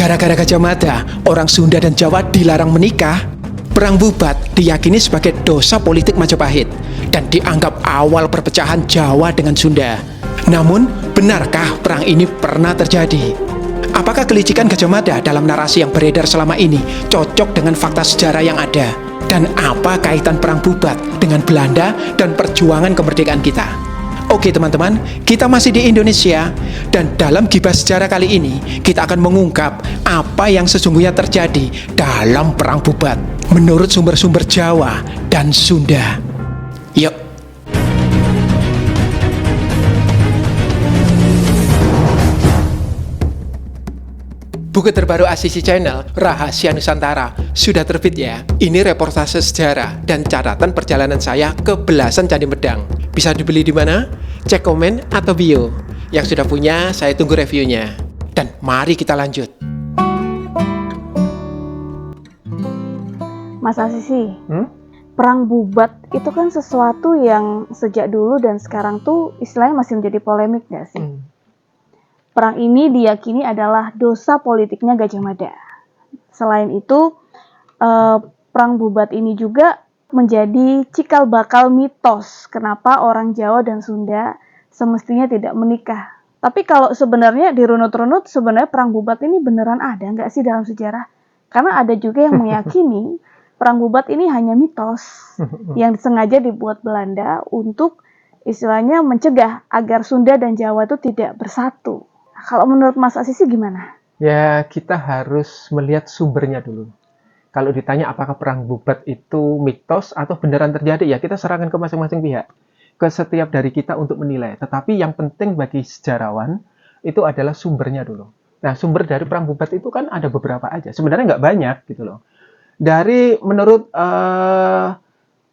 Gara-gara Gajah Mada, orang Sunda dan Jawa dilarang menikah. Perang Bubat diyakini sebagai dosa politik Majapahit dan dianggap awal perpecahan Jawa dengan Sunda. Namun, benarkah perang ini pernah terjadi? Apakah kelicikan Gajah Mada dalam narasi yang beredar selama ini cocok dengan fakta sejarah yang ada? Dan apa kaitan perang Bubat dengan Belanda dan perjuangan kemerdekaan kita? Oke teman-teman, kita masih di Indonesia dan dalam Gibah Sejarah kali ini kita akan mengungkap apa yang sesungguhnya terjadi dalam perang Bubat menurut sumber-sumber Jawa dan Sunda. Yuk. Buku terbaru Asisi Channel, Rahasia Nusantara, sudah terbit ya. Ini reportase sejarah dan catatan perjalanan saya ke belasan Candi Medang. Bisa dibeli di mana? Cek komen atau bio. Yang sudah punya, saya tunggu reviewnya. Dan mari kita lanjut. Mas Asisi, Perang Bubat itu kan sesuatu yang sejak dulu dan sekarang tuh istilahnya masih menjadi polemik gak sih? Perang ini diyakini adalah dosa politiknya Gajah Mada. Selain itu, Perang Bubat ini juga menjadi cikal bakal mitos kenapa orang Jawa dan Sunda semestinya tidak menikah. Tapi kalau sebenarnya dirunut-runut, sebenarnya Perang Bubat ini beneran ada nggak sih dalam sejarah? Karena ada juga yang meyakini Perang Bubat ini hanya mitos yang sengaja dibuat Belanda untuk istilahnya mencegah agar Sunda dan Jawa itu tidak bersatu. Kalau menurut Mas Asisi gimana? Ya, kita harus melihat sumbernya dulu. Kalau ditanya apakah Perang Bubat itu mitos atau beneran terjadi, ya kita serahkan ke masing-masing pihak. Ke setiap dari kita untuk menilai. Tetapi yang penting bagi sejarawan, itu adalah sumbernya dulu. Nah, sumber dari Perang Bubat itu kan ada beberapa aja. Sebenarnya nggak banyak gitu loh. Menurut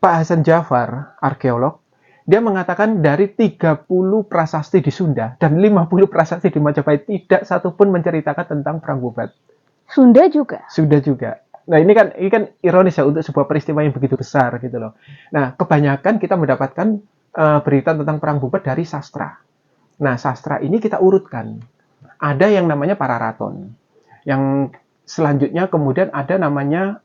Pak Hasan Jafar, arkeolog, dia mengatakan dari 30 prasasti di Sunda dan 50 prasasti di Majapahit tidak satupun menceritakan tentang Perang Bubat. Sunda juga? Sunda juga. Nah ini kan ironis ya untuk sebuah peristiwa yang begitu besar gitu loh. Nah kebanyakan kita mendapatkan berita tentang Perang Bubat dari sastra. Nah sastra ini kita urutkan. Ada yang namanya Pararaton. Yang selanjutnya kemudian ada namanya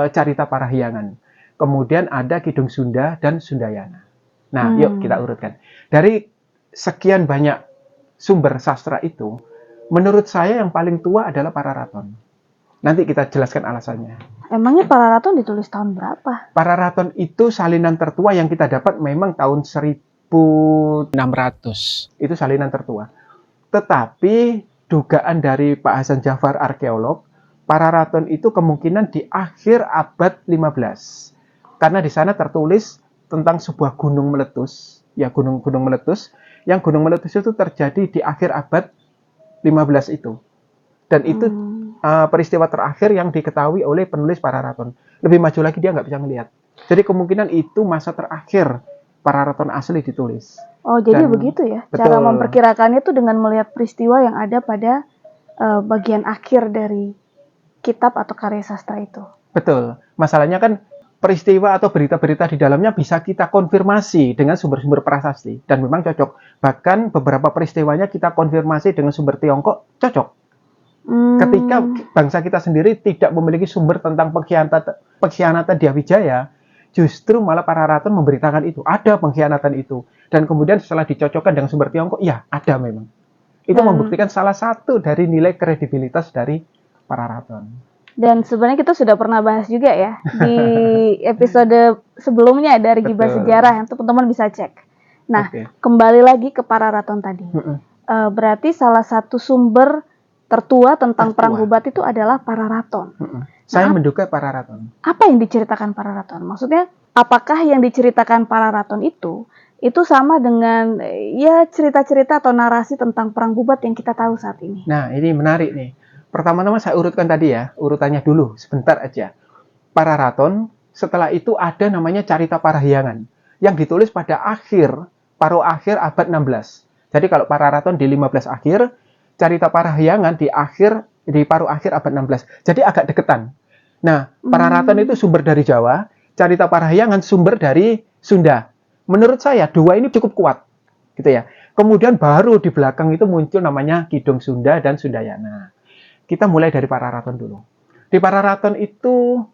Carita Parahyangan. Kemudian ada Kidung Sunda dan Sundayana. Nah, yuk kita urutkan. Dari sekian banyak sumber sastra itu, menurut saya yang paling tua adalah Pararaton. Nanti kita jelaskan alasannya. Emangnya Pararaton ditulis tahun berapa? Pararaton itu salinan tertua yang kita dapat memang tahun 1600. Itu salinan tertua. Tetapi dugaan dari Pak Hasan Jafar, arkeolog, Pararaton itu kemungkinan di akhir abad 15. Karena di sana tertulis tentang sebuah gunung meletus, ya gunung meletus, yang gunung meletus itu terjadi di akhir abad 15 itu. Dan itu peristiwa terakhir yang diketahui oleh penulis Pararaton. Lebih maju lagi dia nggak bisa melihat. Jadi kemungkinan itu masa terakhir Pararaton asli ditulis. Oh, jadi begitu ya? Betul. Cara memperkirakannya itu dengan melihat peristiwa yang ada pada bagian akhir dari kitab atau karya sastra itu. Betul. Masalahnya kan peristiwa atau berita-berita di dalamnya bisa kita konfirmasi dengan sumber-sumber prasasti dan memang cocok. Bahkan beberapa peristiwanya kita konfirmasi dengan sumber Tiongkok cocok. Ketika bangsa kita sendiri tidak memiliki sumber tentang pengkhianatan Dyawijaya, justru malah Pararaton memberitakan itu, ada pengkhianatan itu. Dan kemudian setelah dicocokkan dengan sumber Tiongkok, ya ada memang. Itu membuktikan salah satu dari nilai kredibilitas dari Pararaton. Dan sebenarnya kita sudah pernah bahas juga ya di episode sebelumnya dari Gibah Sejarah yang teman-teman bisa cek. Nah, kembali lagi ke Pararaton tadi. Berarti salah satu sumber tertua tentang Perang Bubat itu adalah Pararaton. Saya menduga Pararaton. Apa yang diceritakan Pararaton? Maksudnya, apakah yang diceritakan Pararaton itu sama dengan ya cerita-cerita atau narasi tentang Perang Bubat yang kita tahu saat ini? Nah, ini menarik nih. Pertama-tama saya urutkan tadi ya, urutannya dulu, sebentar aja. Pararaton, setelah itu ada namanya Carita Parahyangan, yang ditulis pada paruh akhir abad 16. Jadi kalau Pararaton di 15 akhir, Carita Parahyangan di paruh akhir abad 16. Jadi agak deketan. Nah, Pararaton itu sumber dari Jawa, Carita Parahyangan sumber dari Sunda. Menurut saya, dua ini cukup kuat. Gitu ya. Kemudian baru di belakang itu muncul namanya Kidung Sunda dan Sundayana. kita mulai dari Pararaton dulu. Di Pararaton itu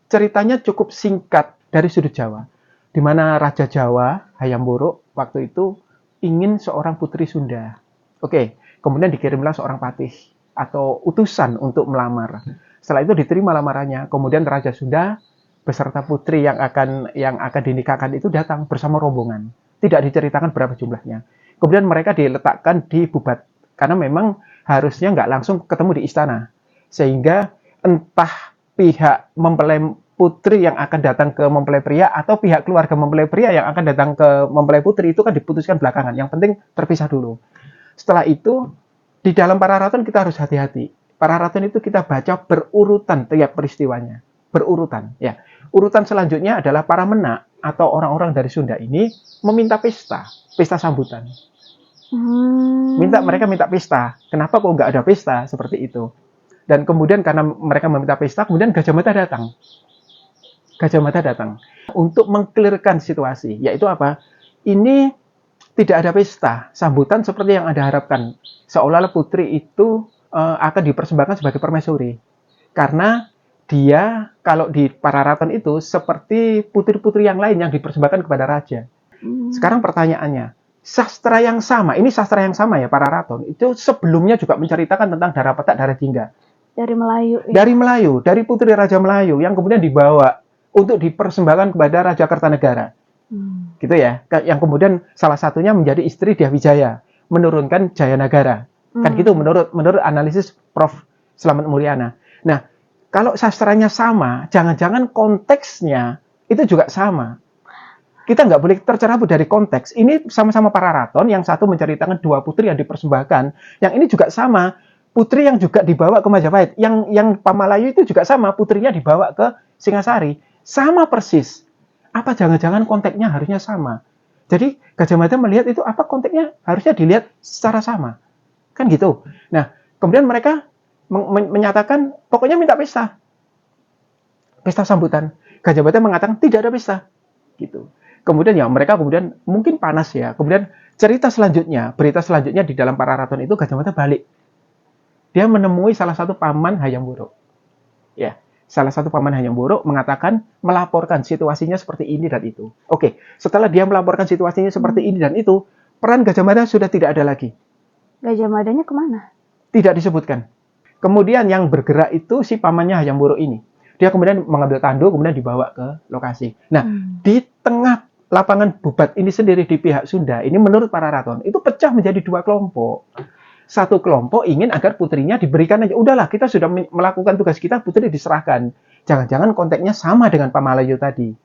ceritanya cukup singkat dari sudut Jawa, di mana Raja Jawa, Hayam Wuruk, waktu itu ingin seorang putri Sunda. Oke, kemudian dikirimlah seorang patih atau utusan untuk melamar. Setelah itu diterima lamarannya, kemudian Raja Sunda beserta putri yang akan dinikahkan itu datang bersama rombongan. Tidak diceritakan berapa jumlahnya. Kemudian mereka diletakkan di Bubat, karena memang harusnya nggak langsung ketemu di istana. Sehingga entah pihak mempelai putri yang akan datang ke mempelai pria atau pihak keluarga mempelai pria yang akan datang ke mempelai putri itu kan diputuskan belakangan. Yang penting terpisah dulu. Setelah itu, di dalam Pararaton kita harus hati-hati. Pararaton itu kita baca berurutan tiap peristiwanya. Berurutan, ya. Urutan selanjutnya adalah para menak atau orang-orang dari Sunda ini meminta pesta sambutan. Mereka minta pesta. Kenapa kok nggak ada pesta seperti itu? Dan kemudian karena mereka meminta pesta, kemudian Gajah Mada datang. Gajah Mada datang untuk mengklirkan situasi, yaitu apa? Ini tidak ada pesta sambutan seperti yang Anda harapkan. Seolah-olah putri itu akan dipersembahkan sebagai permaisuri. Karena dia kalau di Pararaton itu seperti putri-putri yang lain yang dipersembahkan kepada raja. Sekarang pertanyaannya, sastra yang sama, ini sastra yang sama ya Pararaton, itu sebelumnya juga menceritakan tentang Dara Petak, Dara Jingga. Dari Melayu. Ya? Dari Melayu, dari putri Raja Melayu yang kemudian dibawa untuk dipersembahkan kepada Raja Kertanegara. Gitu ya. Yang kemudian salah satunya menjadi istri Dyah Wijaya, menurunkan Jayanagara. Kan gitu menurut analisis Prof. Slamet Mulyana. Nah, kalau sastranya sama, jangan-jangan konteksnya itu juga sama. Kita nggak boleh tercerabut dari konteks. Ini sama-sama Pararaton, yang satu menceritakan dua putri yang dipersembahkan. Yang ini juga sama, putri yang juga dibawa ke Majapahit. Yang Pamalayu itu juga sama, putrinya dibawa ke Singasari. Sama persis. Apa jangan-jangan konteksnya harusnya sama? Jadi Gajah Mada melihat itu apa konteksnya harusnya dilihat secara sama. Kan gitu. Nah, kemudian mereka menyatakan pokoknya minta pesta sambutan. Gajah Mada mengatakan tidak ada pesta gitu. Kemudian ya mereka kemudian mungkin panas ya. Kemudian berita selanjutnya di dalam Pararaton itu Gajah Mada balik. Dia menemui salah satu paman Hayam Wuruk. Ya, salah satu paman Hayam Wuruk mengatakan melaporkan situasinya seperti ini dan itu. Oke, setelah dia melaporkan situasinya seperti ini dan itu, peran Gajah Mada sudah tidak ada lagi. Gajah Madanya kemana? Tidak disebutkan. Kemudian yang bergerak itu si pamannya Hayam Wuruk ini. Dia kemudian mengambil tandu, kemudian dibawa ke lokasi. Nah, di tengah lapangan Bubat ini sendiri di pihak Sunda, ini menurut Pararaton, itu pecah menjadi dua kelompok. Satu kelompok ingin agar putrinya diberikan aja. Udahlah, kita sudah melakukan tugas kita, putri diserahkan. Jangan-jangan konteksnya sama dengan Pamalayu tadi.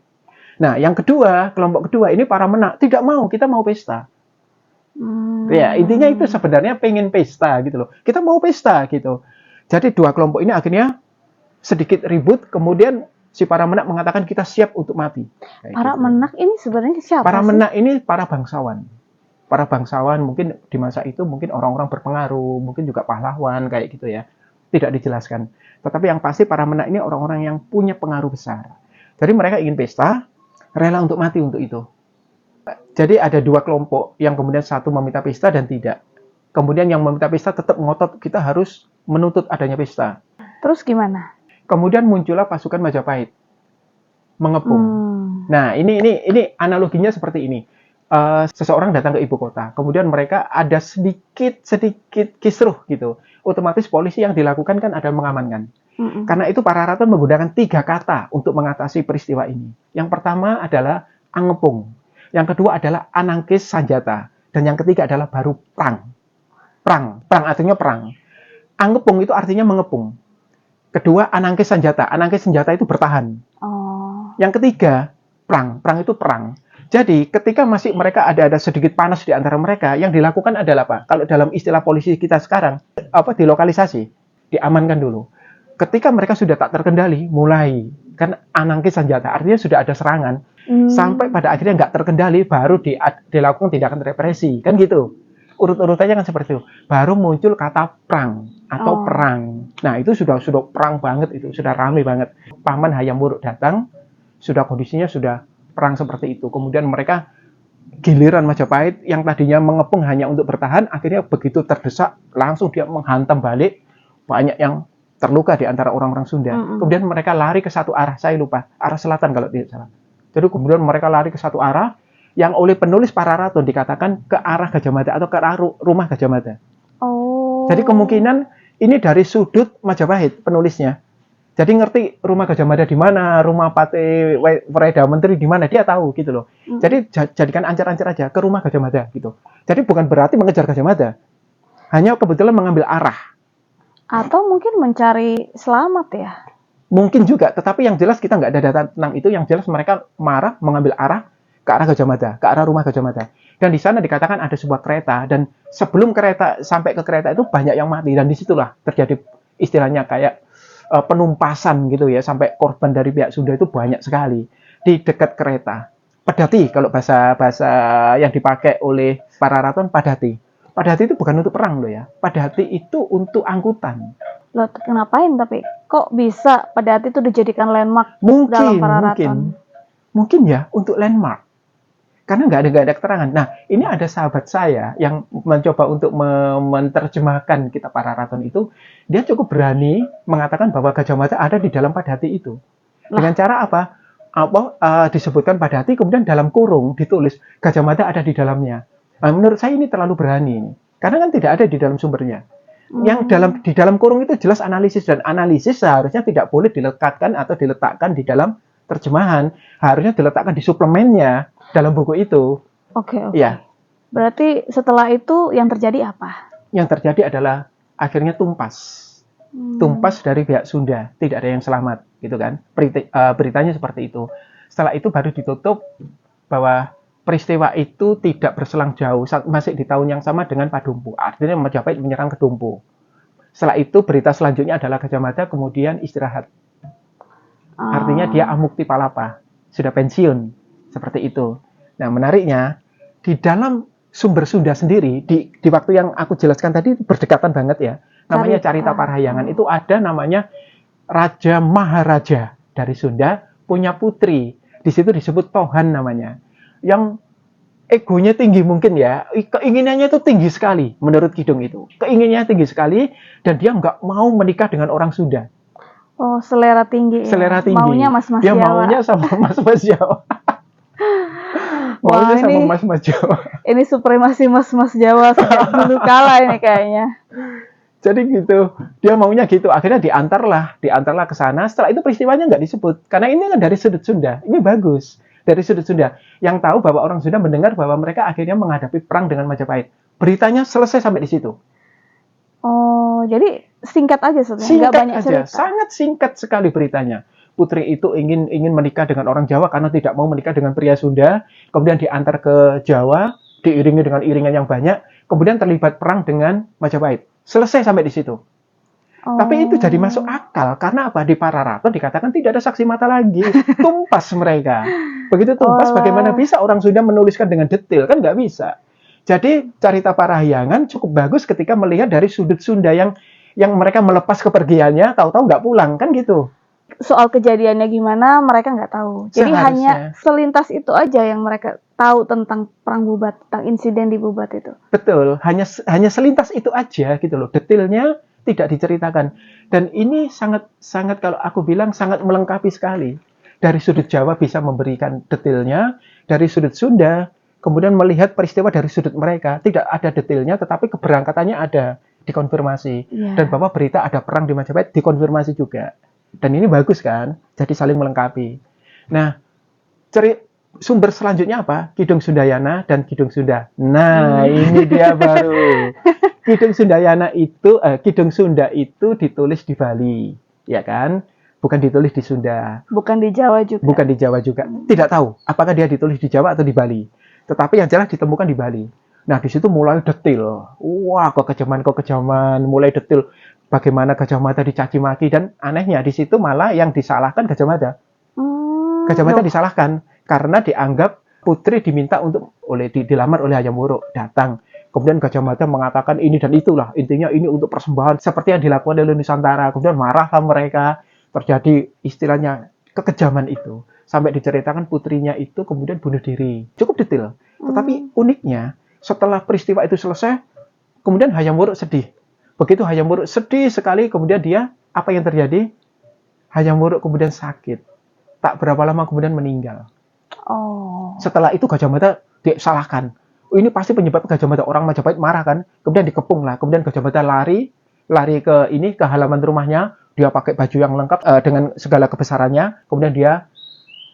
Nah, yang kedua, kelompok kedua, ini para menak. Tidak mau, kita mau pesta. Ya, intinya itu sebenarnya pengen pesta gitu loh. Kita mau pesta gitu. Jadi dua kelompok ini akhirnya sedikit ribut, kemudian si para menak mengatakan kita siap untuk mati. Para menak ini sebenarnya siapa? Para menak ini para bangsawan. Para bangsawan mungkin di masa itu mungkin orang-orang berpengaruh, mungkin juga pahlawan kayak gitu ya. Tidak dijelaskan. Tetapi yang pasti para menak ini orang-orang yang punya pengaruh besar. Jadi mereka ingin pesta, rela untuk mati untuk itu. Jadi ada dua kelompok yang kemudian satu meminta pesta dan tidak. Kemudian yang meminta pesta tetap ngotot kita harus menuntut adanya pesta. Terus gimana? Kemudian muncullah pasukan Majapahit mengepung. Nah ini analoginya seperti ini. Seseorang datang ke ibu kota, kemudian mereka ada sedikit kisruh gitu. Otomatis polisi yang dilakukan kan ada mengamankan. Karena itu Pararaton menggunakan 3 kata untuk mengatasi peristiwa ini. Yang pertama adalah angepung. Yang kedua adalah anangkis sanjata. Dan yang ketiga adalah baru perang. Perang artinya perang. Angepung itu artinya mengepung. Kedua, anangkis sanjata. Anangkis senjata itu bertahan. Yang ketiga, perang. Perang itu perang. Jadi, ketika masih mereka ada sedikit panas di antara mereka, yang dilakukan adalah apa? Kalau dalam istilah polisi kita sekarang, dilokalisasi, diamankan dulu. Ketika mereka sudah tak terkendali, mulai. Kan anangkis sanjata, artinya sudah ada serangan. Sampai pada akhirnya nggak terkendali, baru dilakukan tindakan represi. Kan gitu. Urut-urutannya kan seperti itu. Baru muncul kata perang atau perang. Nah, itu sudah perang banget, itu sudah ramai banget. Paman Hayam Wuruk datang, kondisinya sudah perang seperti itu. Kemudian mereka giliran Majapahit yang tadinya mengepung hanya untuk bertahan, akhirnya begitu terdesak, langsung dia menghantam balik, banyak yang terluka di antara orang-orang Sunda. Kemudian mereka lari ke satu arah, saya lupa, arah selatan kalau tidak salah. Jadi kemudian mereka lari ke satu arah yang oleh penulis Pararaton dikatakan ke arah Gajah Mada atau ke arah rumah Gajah Mada. Oh. Jadi kemungkinan ini dari sudut Majapahit penulisnya. Jadi ngerti rumah Gajah Mada di mana, rumah Pate Wereda Menteri di mana, dia tahu gitu loh. Jadi jadikan ancar-ancar aja ke rumah Gajah Mada gitu. Jadi bukan berarti mengejar Gajah Mada. Hanya kebetulan mengambil arah. Atau mungkin mencari selamat ya? Mungkin juga, tetapi yang jelas kita nggak ada data tentang itu. Yang jelas mereka marah mengambil arah ke arah Gajah Mada, ke arah rumah Gajah Mada. Dan di sana dikatakan ada sebuah kereta, dan sebelum kereta sampai ke kereta itu banyak yang mati, dan disitulah terjadi istilahnya kayak penumpasan gitu ya, sampai korban dari pihak Sunda itu banyak sekali di dekat kereta. Padati kalau bahasa yang dipakai oleh Pararaton, padati. Padati itu bukan untuk perang loh ya. Padati itu untuk angkutan. Loh, ngapain tapi? Kok bisa Padati itu dijadikan landmark dalam Pararaton? Mungkin ya untuk landmark. Karena nggak ada keterangan. Nah, ini ada sahabat saya yang mencoba untuk menerjemahkan kitab Pararaton itu. Dia cukup berani mengatakan bahwa Gajah Mada ada di dalam Padati itu. Dengan cara apa? Disebutkan Padati, kemudian dalam kurung ditulis Gajah Mada ada di dalamnya. Nah, menurut saya ini terlalu berani ini. Karena kan tidak ada di dalam sumbernya. Yang di dalam kurung itu jelas analisis, dan analisis seharusnya tidak boleh dilekatkan atau diletakkan di dalam terjemahan. Harusnya diletakkan di suplemennya dalam buku itu. Oke. Ya. Berarti setelah itu yang terjadi apa? Yang terjadi adalah akhirnya tumpas. Tumpas dari pihak Sunda, tidak ada yang selamat, gitu kan? Beritanya seperti itu. Setelah itu baru ditutup bahwa peristiwa itu tidak berselang jauh, masih di tahun yang sama dengan Padumpu. Artinya Majapahit menyerang ke Dumpu. Setelah itu berita selanjutnya adalah Gajah Mada kemudian istirahat. Artinya dia amukti palapa, sudah pensiun, seperti itu. Nah, menariknya di dalam sumber Sunda sendiri, di waktu yang aku jelaskan tadi berdekatan banget ya. Namanya Carita Parahyangan, itu ada namanya Raja Maharaja dari Sunda punya putri. Di situ disebut Tohan namanya. Yang egonya tinggi mungkin ya, keinginannya itu tinggi sekali menurut Kidung itu. Keinginannya tinggi sekali, dan dia nggak mau menikah dengan orang Sunda. Oh, selera tinggi. Selera tinggi. Maunya mas-mas dia Jawa. Dia maunya sama mas-mas Jawa. Maunya sama mas-mas Jawa. Ini supremasi mas-mas Jawa sejak dulu kala ini kayaknya. Jadi gitu, dia maunya gitu. Akhirnya diantarlah ke sana. Setelah itu peristiwanya nggak disebut, karena ini kan dari sudut Sunda. Ini bagus. Dari sudut Sunda, yang tahu bahwa orang Sunda mendengar bahwa mereka akhirnya menghadapi perang dengan Majapahit. Beritanya selesai sampai di situ. Oh, jadi singkat aja sebenarnya, nggak banyak cerita. Sangat singkat sekali beritanya. Putri itu ingin menikah dengan orang Jawa karena tidak mau menikah dengan pria Sunda. Kemudian diantar ke Jawa, diiringi dengan iringan yang banyak. Kemudian terlibat perang dengan Majapahit. Selesai sampai di situ. Tapi itu jadi masuk akal, karena apa? Di Pararaton dikatakan tidak ada saksi mata lagi, tumpas mereka. Begitu tumpas, bagaimana bisa orang Sunda menuliskan dengan detail? Kan nggak bisa. Jadi Carita Parahyangan cukup bagus ketika melihat dari sudut Sunda yang mereka melepas kepergiannya, tahu-tahu nggak pulang, kan gitu. Soal kejadiannya gimana mereka nggak tahu. Jadi hanya selintas itu aja yang mereka tahu tentang perang Bubat, tentang insiden di Bubat itu. Betul, hanya selintas itu aja gitu loh. Detailnya tidak diceritakan. Dan ini sangat kalau aku bilang sangat melengkapi sekali. Dari sudut Jawa bisa memberikan detailnya, dari sudut Sunda kemudian melihat peristiwa dari sudut mereka, tidak ada detailnya tetapi keberangkatannya ada, dikonfirmasi. Dan bahwa berita ada perang di Majapahit dikonfirmasi juga. Dan ini bagus kan? Jadi saling melengkapi. Nah, sumber selanjutnya apa? Kidung Sundayana dan Kidung Sunda. Nah, ini dia baru. Kidung Sunda itu ditulis di Bali, ya kan? Bukan ditulis di Sunda. Bukan di Jawa juga. Bukan di Jawa juga. Tidak tahu apakah dia ditulis di Jawa atau di Bali. Tetapi yang jelas ditemukan di Bali. Nah, di situ mulai detail. Wah, kekejaman, mulai detail. Bagaimana Gajah Mada dicaci maki, dan anehnya di situ malah yang disalahkan Gajah Mada. Gajah Mada disalahkan karena dianggap putri diminta untuk dilamar oleh Hayam Wuruk, datang. Kemudian Gajah Mada mengatakan ini dan itulah, intinya ini untuk persembahan seperti yang dilakukan oleh Nusantara. Kemudian marahlah mereka, terjadi istilahnya kekejaman itu. Sampai diceritakan putrinya itu kemudian bunuh diri. Cukup detail. Tetapi uniknya, setelah peristiwa itu selesai, kemudian Hayam Wuruk sedih. Begitu Hayam Wuruk sedih sekali, kemudian dia, apa yang terjadi? Hayam Wuruk kemudian sakit. Tak berapa lama kemudian meninggal. Oh. Setelah itu Gajah Mada disalahkan. Oh, ini pasti penyebab Gajah Mada. Orang Majapahit marah kan. Kemudian dikepung lah. Kemudian Gajah Mada lari ke halaman rumahnya. Dia pakai baju yang lengkap dengan segala kebesarannya. Kemudian dia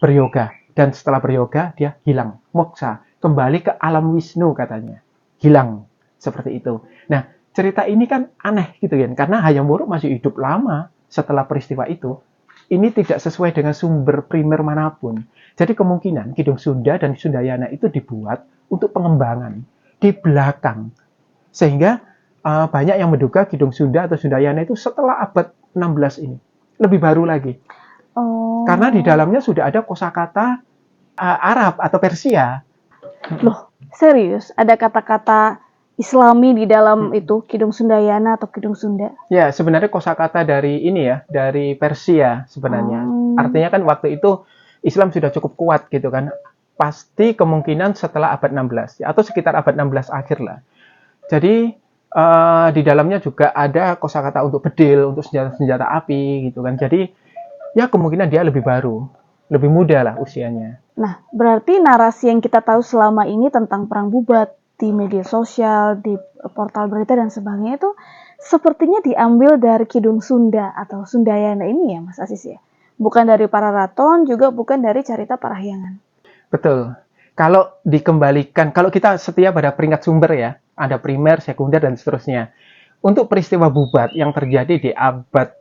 beryoga. Dan setelah beryoga dia hilang. Moksa. Kembali ke alam Wisnu katanya. Hilang. Seperti itu. Nah, cerita ini kan aneh gitu kan. Karena Hayam Wuruk masih hidup lama setelah peristiwa itu. Ini tidak sesuai dengan sumber primer manapun. Jadi kemungkinan Kidung Sunda dan Sundayana itu dibuat untuk pengembangan di belakang. Sehingga banyak yang menduga Kidung Sunda atau Sundayana itu setelah abad 16 ini. Lebih baru lagi. Oh. Karena di dalamnya sudah ada kosakata Arab atau Persia. Loh, serius? Ada kata-kata Islami di dalam itu, Kidung Sundayana atau Kidung Sunda? Ya, sebenarnya kosakata dari ini ya, dari Persia sebenarnya. Artinya kan waktu itu Islam sudah cukup kuat gitu kan. Pasti kemungkinan setelah abad 16 ya, atau sekitar abad 16 akhir lah. Jadi di dalamnya juga ada kosakata untuk bedil, untuk senjata api gitu kan. Jadi ya kemungkinan dia lebih baru, lebih muda lah usianya. Nah, berarti narasi yang kita tahu selama ini tentang Perang Bubat di media sosial, di portal berita dan sebagainya itu sepertinya diambil dari Kidung Sunda atau Sundayana ini ya Mas Asis ya? Bukan dari para raton, juga bukan dari Carita Parahyangan. Betul. Kalau dikembalikan, kalau kita setia pada peringkat sumber ya, ada primer, sekunder, dan seterusnya. Untuk peristiwa Bubat yang terjadi di abad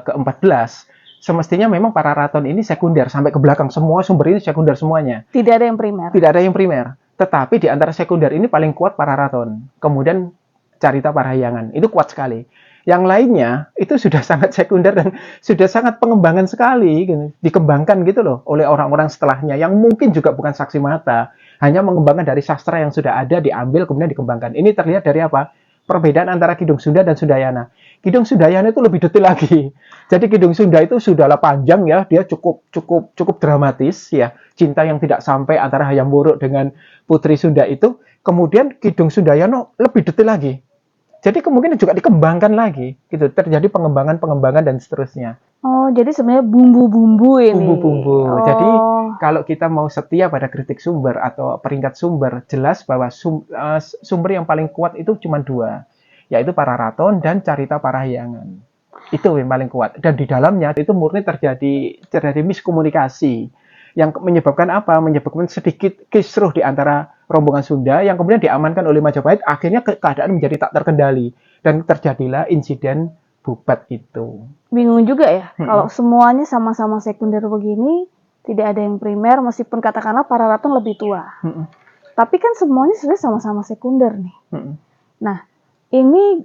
ke-14, semestinya memang para raton ini sekunder, sampai ke belakang. Semua sumber ini sekunder semuanya. Tidak ada yang primer. Tidak ada yang primer. Tetapi di antara sekunder ini paling kuat para raton. Kemudian Carita Parahyangan. Itu kuat sekali. Yang lainnya itu sudah sangat sekunder dan sudah sangat pengembangan sekali. Gitu. Dikembangkan gitu loh oleh orang-orang setelahnya. Yang mungkin juga bukan saksi mata. Hanya mengembangkan dari sastra yang sudah ada, diambil, kemudian dikembangkan. Ini terlihat dari apa? Perbedaan antara Kidung Sunda dan Sundayana. Kidung Sundayana itu lebih detail lagi. Jadi Kidung Sunda itu sudahlah panjang ya, dia cukup dramatis ya. Cinta yang tidak sampai antara Hayam Wuruk dengan Putri Sunda itu. Kemudian Kidung Sundayana lebih detail lagi. Jadi kemungkinan juga dikembangkan lagi, gitu. Terjadi pengembangan dan seterusnya. Oh, jadi sebenarnya bumbu-bumbu ini. Bumbu-bumbu. Oh. Jadi kalau kita mau setia pada kritik sumber atau peringkat sumber, jelas bahwa sumber yang paling kuat itu cuma dua, yaitu para raton dan Carita Parahyangan. Itu yang paling kuat. Dan di dalamnya itu murni terjadi miskomunikasi yang menyebabkan apa? Menyebabkan sedikit kisruh di antara rombongan Sunda yang kemudian diamankan oleh Majapahit. Akhirnya keadaan menjadi tak terkendali dan terjadilah insiden Bubat itu. Bingung juga ya, kalau semuanya sama-sama sekunder begini, tidak ada yang primer, meskipun katakanlah para raton lebih tua. Tapi kan semuanya sebenarnya sama-sama sekunder nih. Nah, ini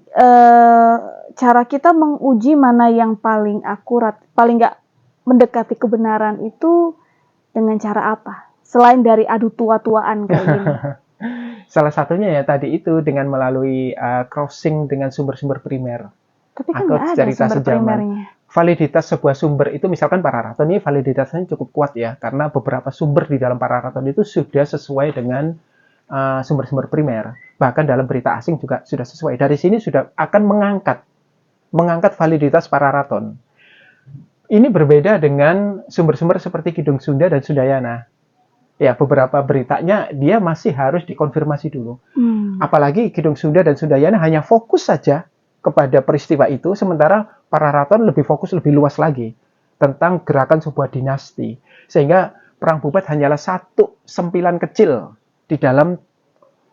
cara kita menguji mana yang paling akurat, paling nggak mendekati kebenaran itu dengan cara apa? Selain dari adu tua-tuaan kayak gini. Salah satunya ya tadi itu dengan melalui crossing dengan sumber-sumber primer. Tapi kan atau nggak ada cerita sumber sejaman. primernya. Validitas sebuah sumber itu misalkan para raton ini validitasnya cukup kuat ya, karena beberapa sumber di dalam para raton itu sudah sesuai dengan sumber-sumber primer. Bahkan dalam berita asing juga sudah sesuai. Dari sini sudah akan mengangkat validitas para raton. Ini berbeda dengan sumber-sumber seperti Kidung Sunda dan Sundayana. Ya, beberapa beritanya dia masih harus dikonfirmasi dulu. Apalagi Kidung Sunda dan Sundayana hanya fokus saja kepada peristiwa itu, sementara para raton lebih fokus, lebih luas lagi tentang gerakan sebuah dinasti. Sehingga Perang Bubat hanyalah satu sempilan kecil di dalam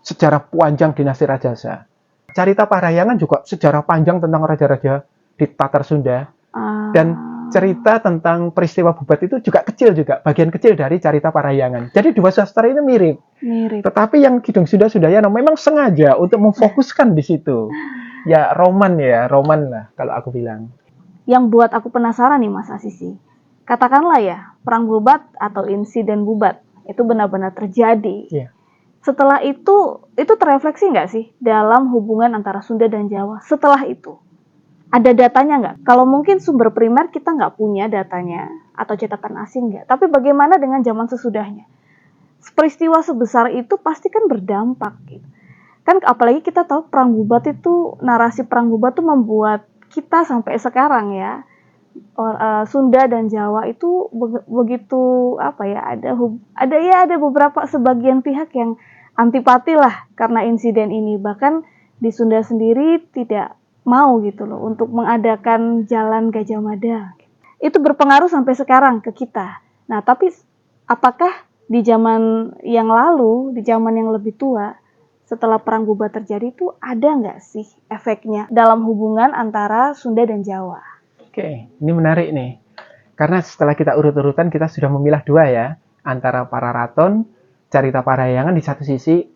sejarah panjang dinasti Rajasa. Carita Parahyangan juga sejarah panjang tentang raja-raja di Tatar Sunda. Dan cerita tentang peristiwa Bubat itu juga kecil juga, bagian kecil dari Carita Parahyangan. Jadi dua sastra ini mirip. Tetapi yang Kidung Sunda Sundayana memang sengaja untuk memfokuskan di situ. Ya roman lah kalau aku bilang. Yang buat aku penasaran nih Mas Asisi, katakanlah ya Perang Bubat atau insiden Bubat itu benar-benar terjadi. Yeah. Setelah itu terefleksi nggak sih dalam hubungan antara Sunda dan Jawa? Setelah itu ada datanya nggak? Kalau mungkin sumber primer kita nggak punya datanya atau catatan asing nggak. Tapi bagaimana dengan zaman sesudahnya? Peristiwa sebesar itu pasti kan berdampak gitu. Kan apalagi kita tahu perang Bubat itu, narasi perang Bubat tuh membuat kita sampai sekarang ya, Sunda dan Jawa itu begitu apa ya, ada beberapa sebagian pihak yang antipati lah karena insiden ini. Bahkan di Sunda sendiri tidak mau gitu loh untuk mengadakan Jalan Gajah Mada. Itu berpengaruh sampai sekarang ke kita. Nah, tapi apakah di zaman yang lalu, di zaman yang lebih tua, setelah perang Bubat terjadi itu ada nggak sih efeknya dalam hubungan antara Sunda dan Jawa? Oke, ini menarik nih. Karena setelah kita urut-urutan, kita sudah memilah dua ya. Antara Pararaton, Carita Parahyangan di satu sisi,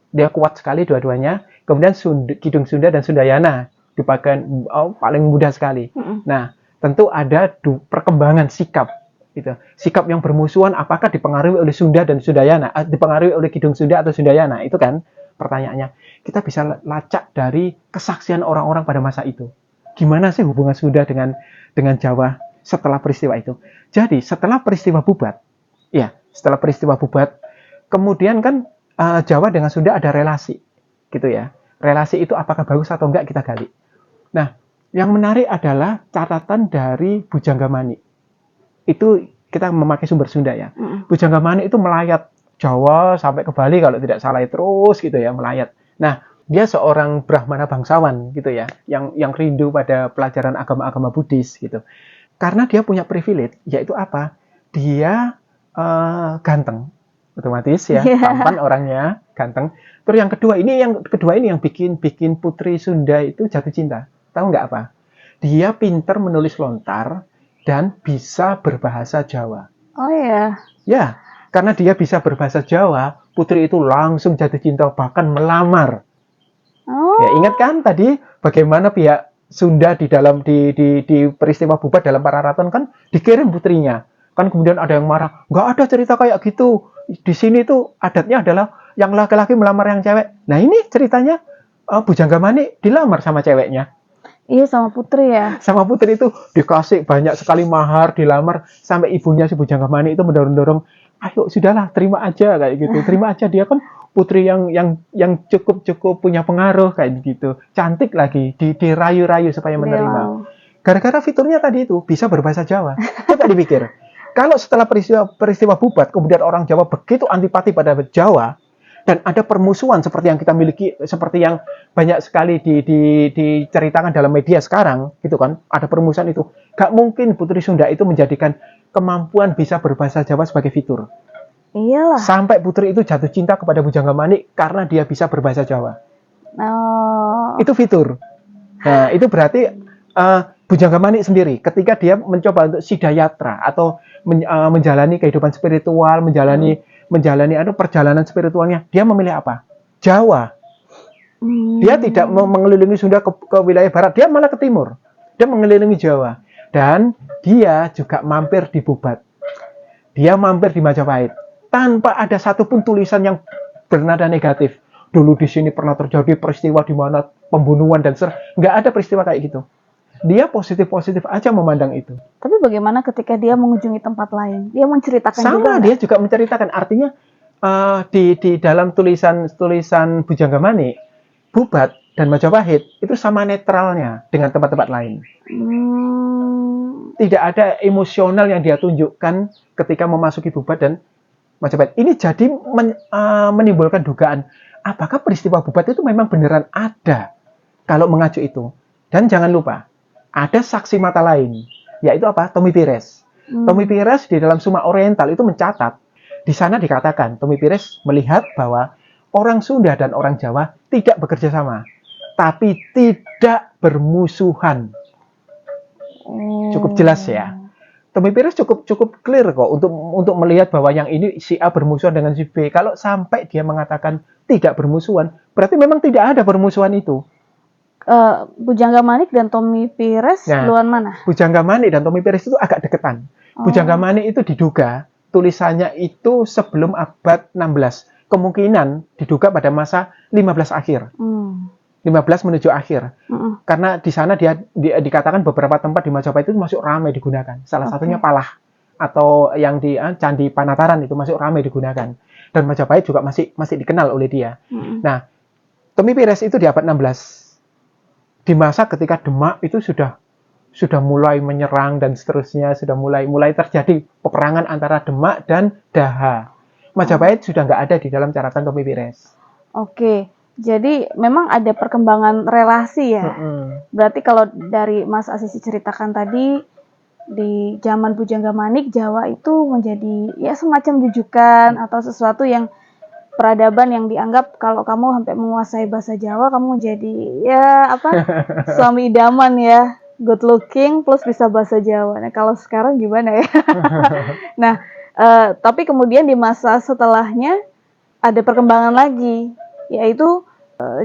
dia kuat sekali dua-duanya. Kemudian Kidung Sunda dan Sundayana, dipakai paling mudah sekali. Nah, tentu ada perkembangan sikap. Gitu. Sikap yang bermusuhan apakah dipengaruhi oleh Sunda dan Sundayana, dipengaruhi oleh Kidung Sunda atau Sundayana, itu kan pertanyaannya. Kita bisa lacak dari kesaksian orang-orang pada masa itu. Gimana sih hubungan Sunda dengan Jawa setelah peristiwa itu? Jadi setelah peristiwa Bubat, kemudian kan Jawa dengan Sunda ada relasi, gitu ya. Relasi itu apakah bagus atau enggak kita gali. Nah, yang menarik adalah catatan dari Bujangga Manik. Itu kita memakai sumber Sunda ya. Bujangga Manik itu melayat Jawa sampai ke Bali kalau tidak salah, terus gitu ya, melayat. Nah, dia seorang Brahmana bangsawan gitu ya, yang rindu pada pelajaran agama-agama Buddhis gitu. Karena dia punya privilege, yaitu apa? Dia ganteng, otomatis ya, tampan orangnya, ganteng. Terus yang kedua ini yang bikin putri Sunda itu jatuh cinta. Tahu nggak apa? Dia pinter menulis lontar dan bisa berbahasa Jawa. Oh iya. Ya, karena dia bisa berbahasa Jawa, putri itu langsung jatuh cinta, bahkan melamar. Oh. Ya, ingat kan tadi bagaimana pihak Sunda di peristiwa Bubat dalam Pararaton kan dikirim putrinya. Kan kemudian ada yang marah, nggak ada cerita kayak gitu. Di sini tuh adatnya adalah yang laki-laki melamar yang cewek. Nah ini ceritanya Bujangga Manik dilamar sama ceweknya. Iya, sama putri ya. Sama putri itu dikasih banyak sekali mahar, dilamar, sampai ibunya si Bujangga Manik itu mendorong-dorong, ayo sudahlah, terima aja kayak gitu. Terima aja, dia kan putri yang cukup punya pengaruh kayak gitu. Cantik lagi, dirayu-rayu supaya menerima. Gara-gara fiturnya tadi itu bisa berbahasa Jawa. Coba dipikir. Kalau setelah peristiwa Bubat, kemudian orang Jawa begitu antipati pada Jawa, dan ada permusuhan seperti yang kita miliki, seperti yang banyak sekali diceritakan dalam media sekarang, gitu kan? Ada permusuhan itu. Gak mungkin putri Sunda itu menjadikan kemampuan bisa berbahasa Jawa sebagai fitur. Iyalah. Sampai putri itu jatuh cinta kepada Bujangga Manik karena dia bisa berbahasa Jawa. Oh. Itu fitur. Nah, itu berarti Bujangga Manik sendiri ketika dia mencoba untuk sidayatra atau menjalani kehidupan spiritual, menjalani perjalanan spiritualnya, dia memilih apa? Jawa. Dia tidak mengelilingi Sunda ke wilayah barat, dia malah ke timur. Dia mengelilingi Jawa. Dan dia juga mampir di Bubat. Dia mampir di Majapahit. Tanpa ada satupun tulisan yang bernada negatif. Dulu di sini pernah terjadi peristiwa di mana pembunuhan dan nggak ada peristiwa kayak gitu. Dia positif-positif aja memandang itu. Tapi bagaimana ketika dia mengunjungi tempat lain? Dia menceritakan sama juga. Dia juga menceritakan. Artinya di dalam tulisan Bujangga Manik, Bubat dan Majapahit itu sama netralnya dengan tempat-tempat lain. Tidak ada emosional yang dia tunjukkan ketika memasuki Bubat dan Majapahit. Ini jadi menimbulkan dugaan, apakah peristiwa Bubat itu memang beneran ada kalau mengacu itu. Dan jangan lupa, ada saksi mata lain, yaitu apa? Tommy Pires. Tommy Pires di dalam Suma Oriental itu mencatat, di sana dikatakan Tommy Pires melihat bahwa orang Sunda dan orang Jawa tidak bekerja sama, tapi tidak bermusuhan. Cukup jelas ya. Tommy Pires cukup clear kok untuk melihat bahwa yang ini si A bermusuhan dengan si B. Kalau sampai dia mengatakan tidak bermusuhan, berarti memang tidak ada permusuhan itu. Bujangga Manik dan Tommy Pires duluan mana? Bujangga Manik dan Tommy Pires itu agak deketan. Bujangga Manik itu diduga tulisannya itu sebelum abad 16. Kemungkinan diduga pada masa 15 akhir. 15 menuju akhir. Karena di sana dia dikatakan beberapa tempat di Majapahit itu masuk ramai digunakan. Salah satunya Palah atau yang di Candi Panataran itu masuk ramai digunakan. Dan Majapahit juga masih dikenal oleh dia. Nah, Tommy Pires itu di abad 16. Di masa ketika Demak itu sudah mulai menyerang dan seterusnya, sudah mulai terjadi peperangan antara Demak dan Daha. Majapahit sudah nggak ada di dalam catatan Tommy Pires. Oke, jadi memang ada perkembangan relasi ya. Berarti kalau dari Mas Asisi ceritakan tadi, di zaman Pujangga Manik, Jawa itu menjadi ya semacam jujukan atau sesuatu yang peradaban yang dianggap kalau kamu sampai menguasai bahasa Jawa, kamu jadi ya apa suami idaman ya, good looking plus bisa bahasa Jawa. Nah kalau sekarang gimana ya? Nah tapi kemudian di masa setelahnya ada perkembangan lagi, yaitu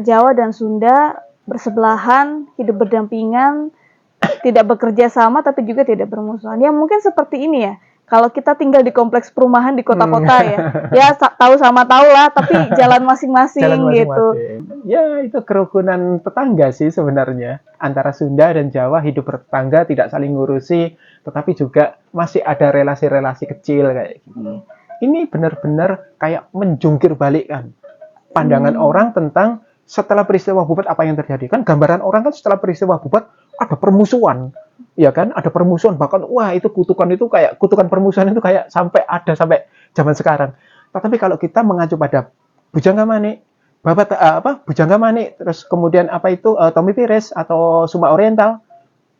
Jawa dan Sunda bersebelahan, hidup berdampingan, tidak bekerja sama tapi juga tidak bermusuhan. Ya mungkin seperti ini ya. Kalau kita tinggal di kompleks perumahan di kota-kota ya tahu sama tahu lah, tapi jalan masing-masing gitu. Ya itu kerukunan tetangga sih sebenarnya. Antara Sunda dan Jawa hidup bertetangga, tidak saling ngurusi, tetapi juga masih ada relasi-relasi kecil kayak gitu. Ini benar-benar kayak menjungkir balikkan pandangan orang tentang setelah peristiwa Bubat apa yang terjadi. Kan gambaran orang kan setelah peristiwa Bubat ada permusuhan. Ya kan, ada permusuhan, bahkan wah itu kutukan permusuhan itu kayak sampai zaman sekarang. Tetapi kalau kita mengacu pada Pujangga Manik, Pujangga Manik, terus kemudian Tommy Pires atau Suma Oriental,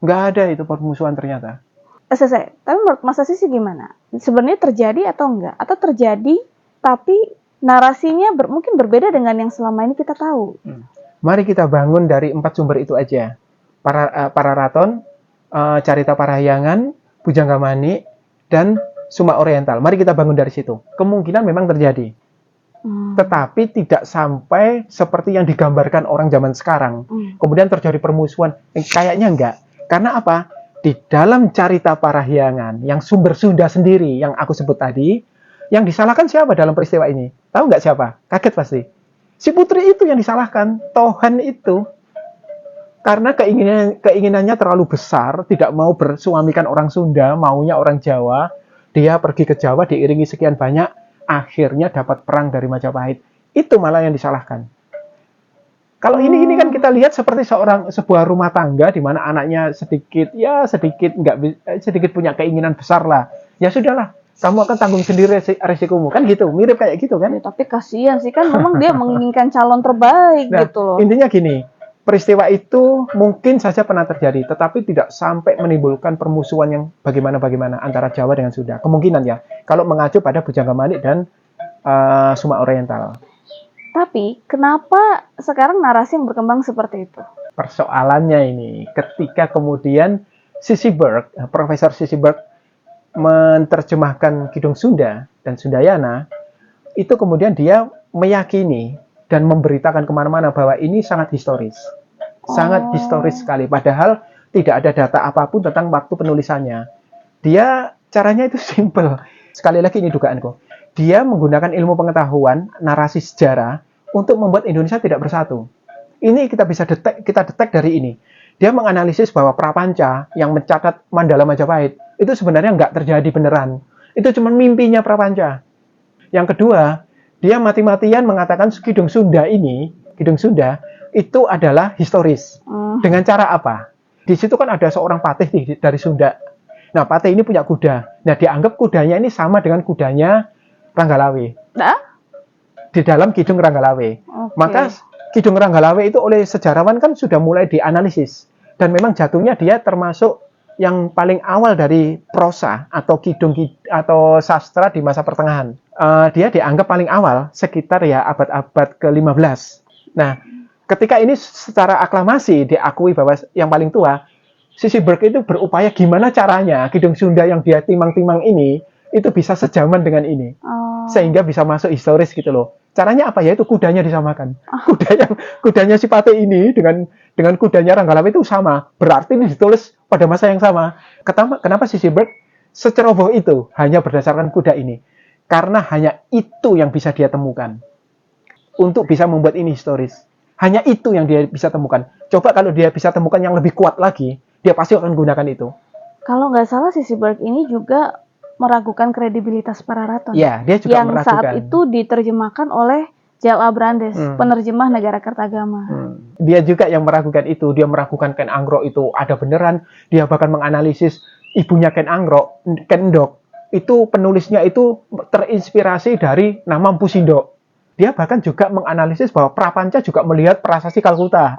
nggak ada itu permusuhan ternyata. Tapi menurut Mas Asisi gimana? Sebenarnya terjadi atau enggak? Atau terjadi tapi narasinya mungkin berbeda dengan yang selama ini kita tahu? Mari kita bangun dari 4 sumber itu aja. Pararaton, Carita Parahyangan, Pujangga Manik, dan Suma Oriental. Mari kita bangun dari situ. Kemungkinan memang terjadi. Tetapi tidak sampai seperti yang digambarkan orang zaman sekarang. Kemudian terjadi permusuhan. Kayaknya enggak. Karena apa? Di dalam Carita Parahyangan, yang sumber Sunda sendiri, yang aku sebut tadi, yang disalahkan siapa dalam peristiwa ini? Tahu nggak siapa? Kaget pasti. Si putri itu yang disalahkan. Tohan itu. Karena keinginannya terlalu besar, tidak mau bersuamikan orang Sunda, maunya orang Jawa. Dia pergi ke Jawa diiringi sekian banyak, akhirnya dapat perang dari Majapahit. Itu malah yang disalahkan. Kalau ini kan kita lihat seperti sebuah rumah tangga di mana anaknya sedikit punya keinginan besar lah. Ya sudahlah, kamu akan tanggung sendiri resikomu, kan gitu, mirip kayak gitu kan? Ya, tapi kasihan sih kan, memang dia menginginkan calon terbaik gitu loh. Intinya gini. Peristiwa itu mungkin saja pernah terjadi, tetapi tidak sampai menimbulkan permusuhan yang bagaimana antara Jawa dengan Sunda. Kemungkinan ya, kalau mengacu pada Pujangga Manik dan Suma Oriental. Tapi kenapa sekarang narasi yang berkembang seperti itu? Persoalannya ini, ketika kemudian Profesor Sissy Burke menerjemahkan Kidung Sunda dan Sundayana, itu kemudian dia meyakini dan memberitakan kemana-mana bahwa ini sangat historis. Sangat historis sekali. Padahal tidak ada data apapun tentang waktu penulisannya. Dia caranya itu simple. Sekali lagi ini dugaanku. Dia menggunakan ilmu pengetahuan, narasi sejarah, untuk membuat Indonesia tidak bersatu. Ini kita detek dari ini. Dia menganalisis bahwa Prapanca yang mencatat Mandala Majapahit, itu sebenarnya nggak terjadi beneran. Itu cuma mimpinya Prapanca. Yang kedua, dia mati-matian mengatakan Kidung Sunda itu adalah historis. Dengan cara apa? Di situ kan ada seorang patih dari Sunda. Nah, patih ini punya kuda. Nah, dianggap kudanya ini sama dengan kudanya Ranggalawe. Di dalam Kidung Ranggalawe. Maka Kidung Ranggalawe itu oleh sejarawan kan sudah mulai dianalisis. Dan memang jatuhnya dia termasuk yang paling awal dari prosa atau kidung atau sastra di masa pertengahan. Dia dianggap paling awal sekitar ya abad-abad ke-15. Nah, ketika ini secara aklamasi diakui bahwa yang paling tua, Sissy Burke itu berupaya gimana caranya Kidung Sunda yang dia timang-timang ini itu bisa sejaman dengan ini. Sehingga bisa masuk historis gitu loh. Caranya apa? Yaitu kudanya disamakan. Kudanya si Patih ini dengan kudanya Ranggalawe itu sama. Berarti ini ditulis pada masa yang sama. Kenapa Sissy Burke seceroboh itu hanya berdasarkan kuda ini? Karena hanya itu yang bisa dia temukan untuk bisa membuat ini historis. Hanya itu yang dia bisa temukan. Coba kalau dia bisa temukan yang lebih kuat lagi, dia pasti akan gunakan itu. Kalau nggak salah Sissy Burke ini juga meragukan kredibilitas Pararaton. Ya, dia juga yang meragukan. Saat itu diterjemahkan oleh J.L.A. Brandes, penerjemah Negara Kertagama. Dia juga yang meragukan itu. Dia meragukan Ken Angro itu ada beneran. Dia bahkan menganalisis ibunya Ken Angro, Ken Endok. Itu penulisnya itu terinspirasi dari nama Mpu Sindok. Dia bahkan juga menganalisis bahwa Prapanca juga melihat prasasti Kalkuta.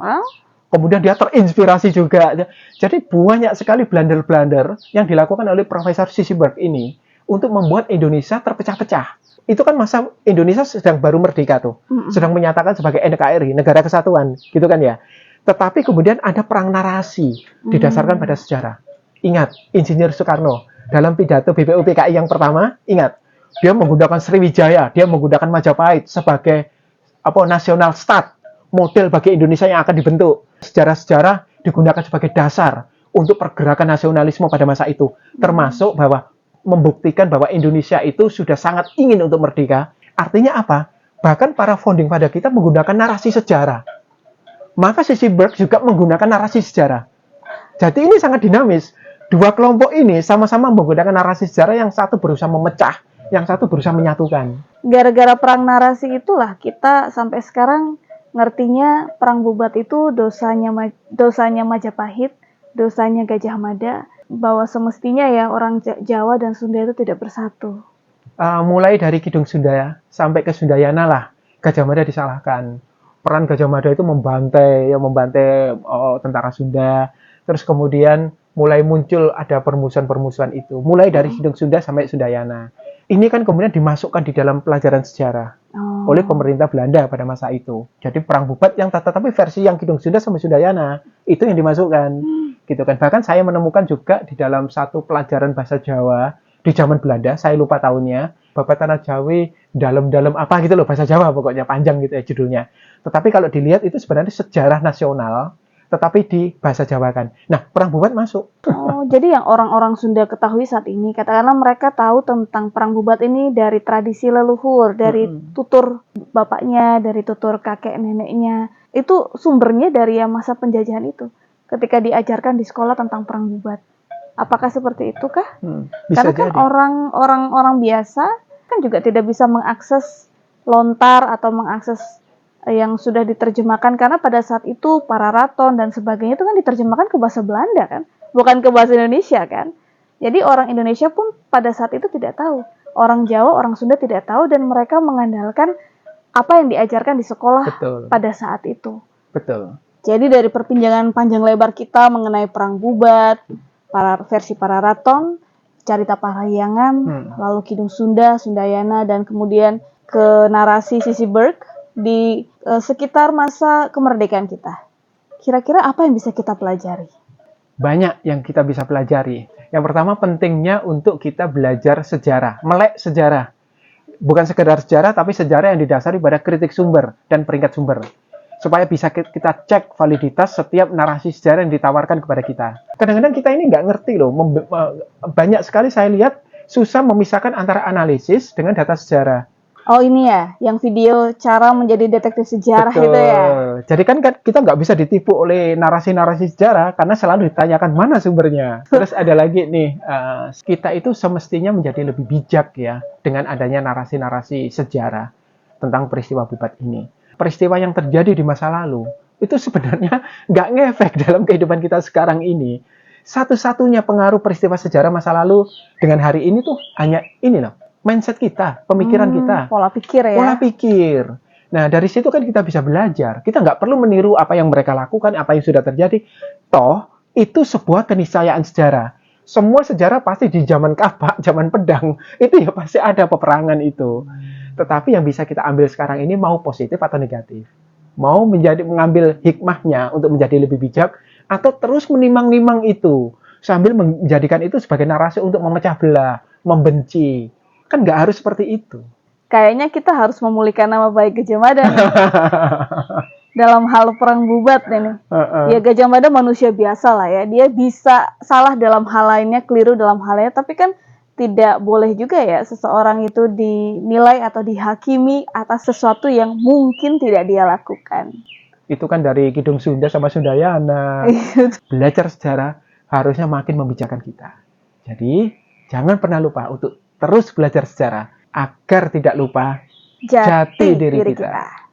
Kemudian dia terinspirasi juga. Jadi banyak sekali blunder-blunder yang dilakukan oleh Profesor Sisselberg ini untuk membuat Indonesia terpecah-pecah. Itu kan masa Indonesia sedang baru merdeka tuh, sedang menyatakan sebagai NKRI, Negara Kesatuan, gitu kan ya. Tetapi kemudian ada perang narasi didasarkan pada sejarah. Ingat, Insinyur Soekarno dalam pidato BPUPKI yang pertama, ingat, dia menggunakan Sriwijaya, dia menggunakan Majapahit sebagai national state, model bagi Indonesia yang akan dibentuk. Sejarah-sejarah digunakan sebagai dasar untuk pergerakan nasionalisme pada masa itu, termasuk bahwa membuktikan bahwa Indonesia itu sudah sangat ingin untuk merdeka. Artinya apa? Bahkan para founding father kita menggunakan narasi sejarah. Maka Sisselberg juga menggunakan narasi sejarah. Jadi ini sangat dinamis. Dua kelompok ini sama-sama menggunakan narasi sejarah, yang satu berusaha memecah, yang satu berusaha menyatukan. Gara-gara perang narasi itulah kita sampai sekarang ngertinya perang Bubat itu dosanya Majapahit, dosanya Gajah Mada, bahwa semestinya ya orang Jawa dan Sunda itu tidak bersatu. Mulai dari Kidung Sunda sampai ke Sundayana lah, Gajah Mada disalahkan. Peran Gajah Mada itu membantai tentara Sunda. Terus kemudian mulai muncul ada permusuhan-permusuhan itu. Mulai dari Kidung Sunda sampai Sundayana. Ini kan kemudian dimasukkan di dalam pelajaran sejarah oleh pemerintah Belanda pada masa itu. Jadi perang Bubat yang tetapi versi yang Kidung Sunda sampai Sundayana itu yang dimasukkan. Gitu kan. Bahkan saya menemukan juga di dalam satu pelajaran bahasa Jawa di zaman Belanda, saya lupa tahunnya, Babat Tanah Jawi dalam apa gitu loh, bahasa Jawa pokoknya, panjang gitu ya judulnya. Tetapi kalau dilihat itu sebenarnya sejarah nasional, tetapi di bahasa Jawa kan. Nah, perang Bubat masuk. Jadi yang orang-orang Sunda ketahui saat ini, katakanlah mereka tahu tentang perang Bubat ini dari tradisi leluhur, dari tutur bapaknya, dari tutur kakek neneknya. Itu sumbernya dari masa penjajahan itu. Ketika diajarkan di sekolah tentang perang Bubat. Apakah seperti itu kah? Bisa Karena kan jadi. orang biasa kan juga tidak bisa mengakses lontar atau mengakses yang sudah diterjemahkan, karena pada saat itu para raton dan sebagainya itu kan diterjemahkan ke bahasa Belanda kan, bukan ke bahasa Indonesia kan. Jadi orang Indonesia pun pada saat itu tidak tahu. Orang Jawa, orang Sunda tidak tahu, dan mereka mengandalkan apa yang diajarkan di sekolah pada saat itu. Betul. Jadi dari perbincangan panjang lebar kita mengenai perang Bubat, versi para raton, Carita Parahyangan, lalu Kidung Sunda, Sundayana, dan kemudian ke narasi Sisselberg di sekitar masa kemerdekaan kita. Kira-kira apa yang bisa kita pelajari? Banyak yang kita bisa pelajari. Yang pertama, pentingnya untuk kita belajar sejarah, melek sejarah. Bukan sekedar sejarah, tapi sejarah yang didasari pada kritik sumber dan peringkat sumber. Supaya bisa kita cek validitas setiap narasi sejarah yang ditawarkan kepada kita. Kadang-kadang kita ini nggak ngerti loh. Banyak sekali saya lihat susah memisahkan antara analisis dengan data sejarah. Oh ini ya, yang video cara menjadi detektif sejarah. Betul. Itu ya. Jadi kan kita nggak bisa ditipu oleh narasi-narasi sejarah karena selalu ditanyakan mana sumbernya. Terus ada lagi nih, kita itu semestinya menjadi lebih bijak ya dengan adanya narasi-narasi sejarah tentang peristiwa Bubat ini. Peristiwa yang terjadi di masa lalu itu sebenarnya nggak ngefek dalam kehidupan kita sekarang ini. Satu-satunya pengaruh peristiwa sejarah masa lalu dengan hari ini tuh hanya ini loh. Mindset kita, pemikiran kita. Pola pikir ya. Pola pikir. Nah, dari situ kan kita bisa belajar. Kita nggak perlu meniru apa yang mereka lakukan, apa yang sudah terjadi. Toh, itu sebuah keniscayaan sejarah. Semua sejarah pasti di zaman Kabak, zaman pedang. Itu ya pasti ada peperangan itu. Tetapi yang bisa kita ambil sekarang ini mau positif atau negatif. Mau mengambil hikmahnya untuk menjadi lebih bijak, atau terus menimang-nimang itu. Sambil menjadikan itu sebagai narasi untuk memecah belah, membenci. Kan nggak harus seperti itu. Kayaknya kita harus memulihkan nama baik Gajah Mada dalam hal perang Bubat ini. Ya Gajah Mada manusia biasa lah ya. Dia bisa salah dalam hal lainnya, keliru dalam hal lainnya. Tapi kan tidak boleh juga ya seseorang itu dinilai atau dihakimi atas sesuatu yang mungkin tidak dia lakukan. Itu kan dari Kidung Sunda sama Sundayana. Belajar sejarah harusnya makin membijakkan kita. Jadi jangan pernah lupa untuk terus belajar sejarah agar tidak lupa jati diri diri kita. kita.